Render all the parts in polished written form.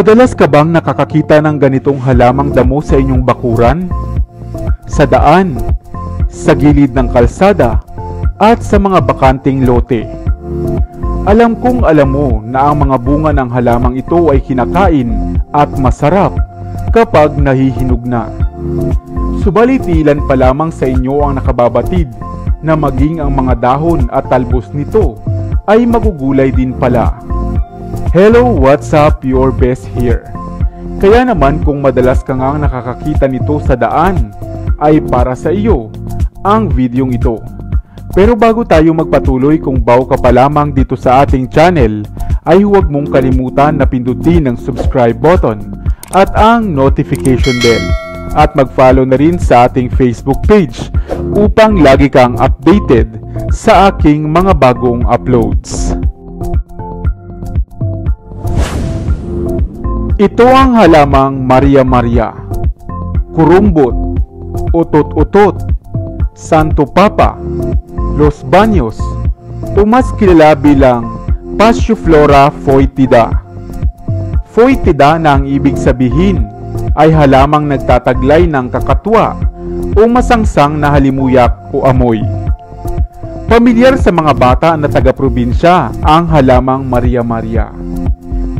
Madalas ka bang nakakakita ng ganitong halamang damo sa inyong bakuran? Sa daan, sa gilid ng kalsada, at sa mga bakanting lote. Alam kong alam mo na ang mga bunga ng halamang ito ay kinakain at masarap kapag nahihinog na. Subalit ilan pa lamang sa inyo ang nakababatid na maging ang mga dahon at talbos nito ay magugulay din pala. Hello, what's up? Your best here. Kaya naman kung madalas ka ngang nakakakita nito sa daan, ay para sa iyo ang videong ito. Pero bago tayo magpatuloy, kung bago ka pa lamang dito sa ating channel, ay huwag mong kalimutan na pindutin ang subscribe button at ang notification bell. At mag-follow na rin sa ating Facebook page upang lagi kang updated sa aking mga bagong uploads. Ito ang halamang Maria Maria, Kurumbot, Utot-Utot, Santo Papa, Los Baños, o mas kilala bilang Passiflora foetida. Foetida na ang ibig sabihin ay halamang nagtataglay ng kakatwa o masangsang na halimuyak o amoy. Pamilyar sa mga bata na taga-probinsya ang halamang Maria Maria.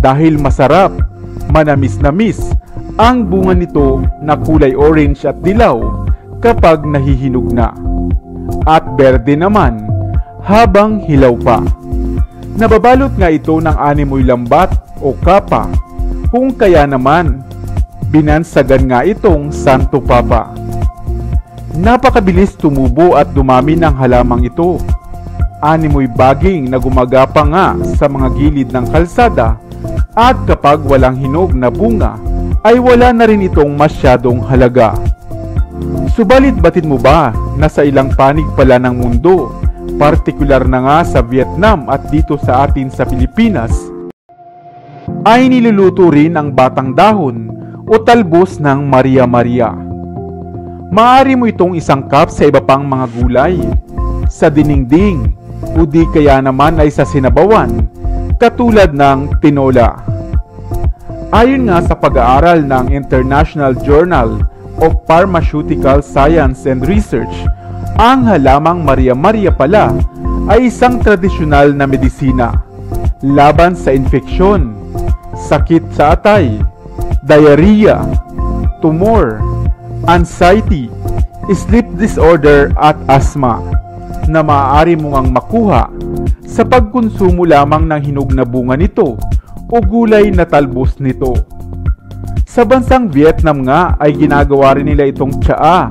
Dahil masarap, manamis-namis ang bunga nito na kulay orange at dilaw kapag nahihinog na, at berde naman habang hilaw pa. Nababalot nga ito ng animoy lambat o kapa, kung kaya naman binansagan nga itong Santo Papa. Napakabilis tumubo at dumami ng halamang ito. Animoy baging na gumagapa nga sa mga gilid ng kalsada, at kapag walang hinog na bunga ay wala na rin itong masyadong halaga. Subalit batid mo ba na sa ilang panig pala ng mundo, partikular na nga sa Vietnam at dito sa atin sa Pilipinas, ay niluluto rin ang batang dahon o talbos ng Maria Maria. Maaari mo itong isangkap sa iba pang mga gulay, sa dinengdeng, o di kaya naman ay sa sinabawan, katulad ng tinola. Ayon nga sa pag-aaral ng International Journal of Pharmaceutical Science and Research, ang halamang Maria Maria pala ay isang tradisyonal na medisina laban sa infeksyon, sakit sa atay, diarrhea, tumor, anxiety, sleep disorder at asthma na maaari mo ngang makuha sa pagkonsumo lamang ng hinog na bunga nito o gulay na talbos nito. Sa bansang Vietnam nga ay ginagawa rin nila itong tsaa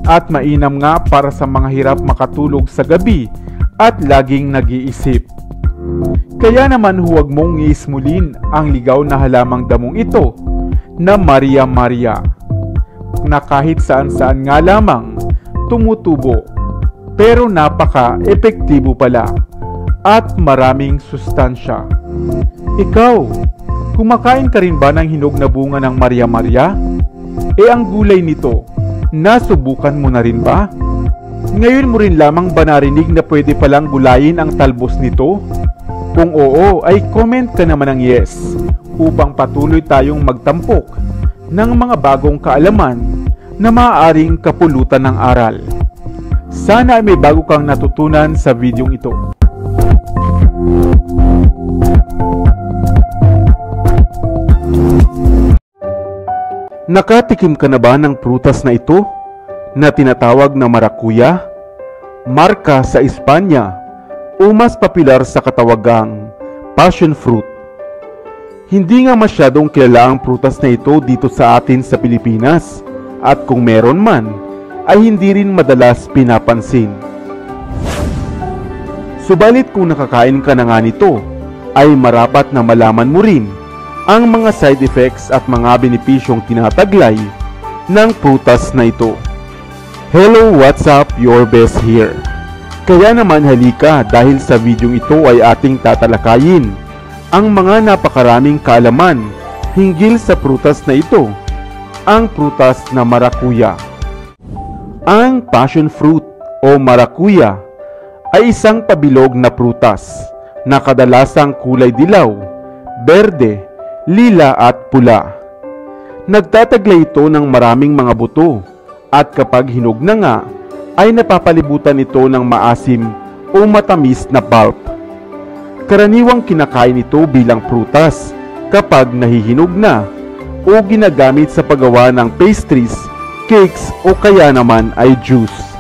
at mainam nga para sa mga hirap makatulog sa gabi at laging nag-iisip. Kaya naman huwag mong iismulin ang ligaw na halamang damong ito na Maria Maria, na kahit saan-saan nga lamang tumutubo, pero napaka-epektibo pala at maraming sustansya. Ikaw, kumakain ka rin ba ng hinog na bunga ng Maria Maria? Ang gulay nito, nasubukan mo na rin ba? Ngayon mo rin lamang ba narinig na pwede palang gulayin ang talbos nito? Kung oo, ay comment ka naman ng yes upang patuloy tayong magtampok ng mga bagong kaalaman na maaaring kapulutan ng aral. Sana ay may bago kang natutunan sa videong ito. Nakatikim ka na ba ng prutas na ito na tinatawag na marakuya? Marka sa Espanya o mas popular sa katawagang passion fruit. Hindi nga masyadong kilala ang prutas na ito dito sa atin sa Pilipinas, at kung meron man ay hindi rin madalas pinapansin. Subalit kung nakakain ka na nga nito, ay marapat na malaman mo rin ang mga side effects at mga benepisyong tinataglay ng prutas na ito. Hello, what's up? Your best here. Kaya naman halika, dahil sa videong ito ay ating tatalakayin ang mga napakaraming kaalaman hinggil sa prutas na ito, ang prutas na marakuya. Ang passion fruit o marakuya ay isang pabilog na prutas na kadalasang kulay dilaw, berde, lila at pula. Nagtataglay ito ng maraming mga buto at kapag hinog na nga ay napapalibutan ito ng maasim o matamis na pulp. Karaniwang kinakain ito bilang prutas kapag nahihinog na o ginagamit sa paggawa ng pastries, cakes o kaya naman ay juice.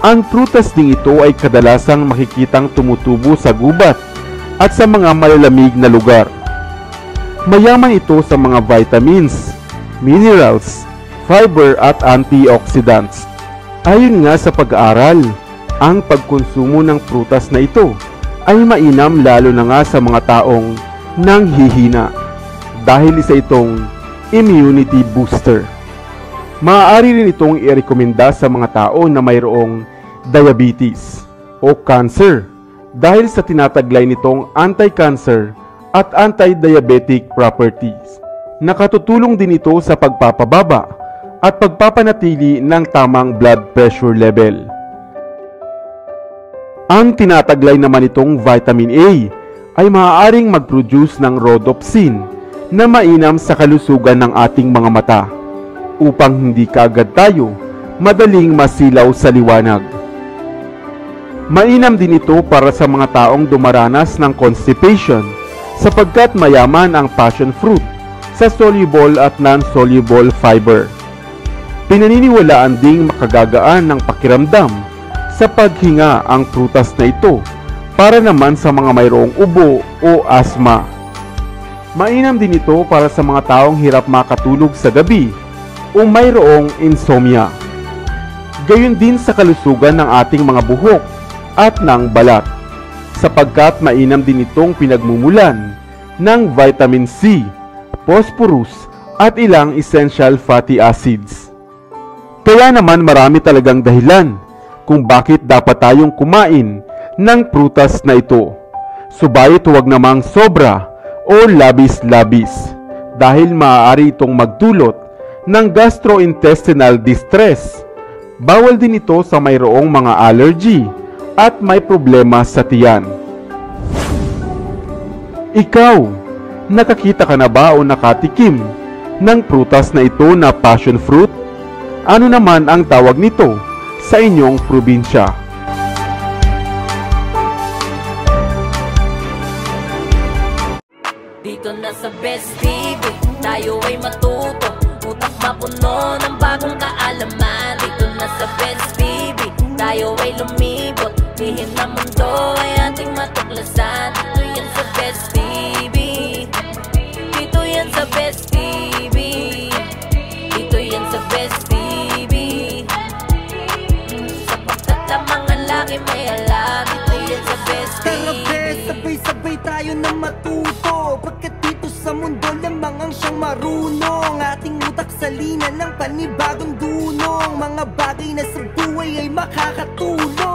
Ang prutas ding ito ay kadalasang makikitang tumutubo sa gubat at sa mga malalamig na lugar. Mayaman ito sa mga vitamins, minerals, fiber at antioxidants. Ayon nga sa pag-aaral, ang pagkonsumo ng prutas na ito ay mainam lalo na nga sa mga taong nanghihina dahil isa itong immunity booster. Maaari rin itong irekomenda sa mga tao na mayroong diabetes o cancer dahil sa tinataglay nitong anti-cancer at anti-diabetic properties. Nakatutulong din ito sa pagpapababa at pagpapanatili ng tamang blood pressure level. Ang tinataglay naman itong vitamin A ay maaaring mag-produce ng rhodopsin na mainam sa kalusugan ng ating mga mata upang hindi kaagad tayo madaling masilaw sa liwanag. Mainam din ito para sa mga taong dumaranas ng constipation sapagkat mayaman ang passion fruit sa soluble at non-soluble fiber. Pinaniniwalaan ding makagagaan ng pakiramdam sa paghinga ang prutas na ito para naman sa mga mayroong ubo o asma. Mainam din ito para sa mga taong hirap makatulog sa gabi o mayroong insomnia. Gayon din sa kalusugan ng ating mga buhok at ng balat, sapagkat mainam din itong pinagmumulan ng vitamin C, phosphorus at ilang essential fatty acids. Kaya naman marami talagang dahilan kung bakit dapat tayong kumain ng prutas na ito. Subalit huwag namang sobra o labis-labis dahil maaari itong magdulot ng gastrointestinal distress. Bawal din ito sa mayroong mga allergy at may problema sa tiyan. Ikaw, nakakita ka na ba o nakatikim ng prutas na ito na passion fruit? Ano naman ang tawag nito sa inyong probinsya? Dito na sa Best TV, tayo ay matuto, utak mapuno ng bagong kaalaman. Dito na sa Best TV, tayo ay lumibot, lihim na mundo ay ating matuklasan. Dito yan sa Best TV, dito yan sa Best TV, dito yan sa Best TV. Sapagkat lamang ang laki may alam, dito yan sa Best TV. Tara bes, sabay-sabay tayo na matuto, pagkat dito sa mundo lamang ang siyang marunong. Ating utak salina ng panibagong dunong, mga bagay na sa buhay ay makakatulong.